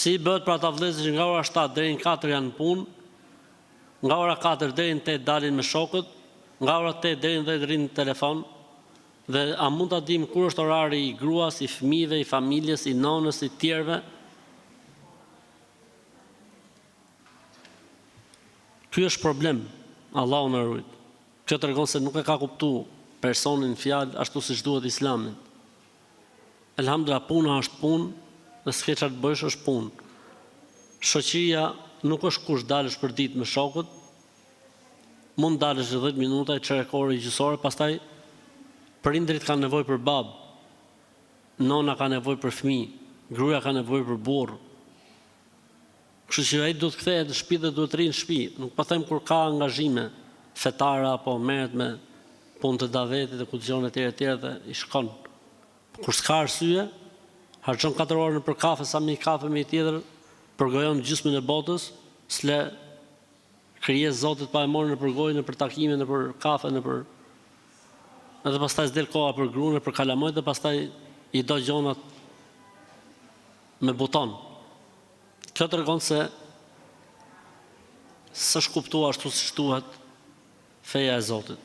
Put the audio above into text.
Si bëhet për ata vëllezër që nga ora 7 deri në 4 janë në punë, nga ora 4 deri në 8 dalin me shokët, nga ora 8 deri në 10 rrinë në telefon, dhe a mund ta dim kur është orari i gruas, i fëmijëve, i familjes, i nonës, i tjerëve? Ky është problem, Allahu na ruaj. Kjo tregon se nuk e ka kuptuar personin fjalë ashtu siç duhet Islamin. Elhamdulillah, puna është punë, dhe s'ke çfarë të bësh është punë. Shoqëria nuk është kush dalësh për ditë me shokët, mund dalësh 10 minuta, çerekore, gjysore, pastaj prindrit kanë nevojë për babë, nona ka nevojë për fëmijë, gruaja ka nevojë për burr. Kështu që ai duhet të kthehet në shtëpi dhe duhet të rrinë në shtëpi. Nuk po them kur ka angazhime fetare apo merret me punë të davetit dhe kuzione të tjera dhe i shkon. Kur s'ka arsye, harxhon 4 orë për kafe, sa më i kafe me i tjetër, përgojon gjysmën e botës, s'le krijes Zotit pa e morë në përgojë, në për takime, në për kafe, në për... Edhe pastaj s'del koha për gruën, për kalamojt, dhe pastaj i do gjonat me buton. Kjo tregon se s'është kuptuar ashtu siç duhet feja e Zotit.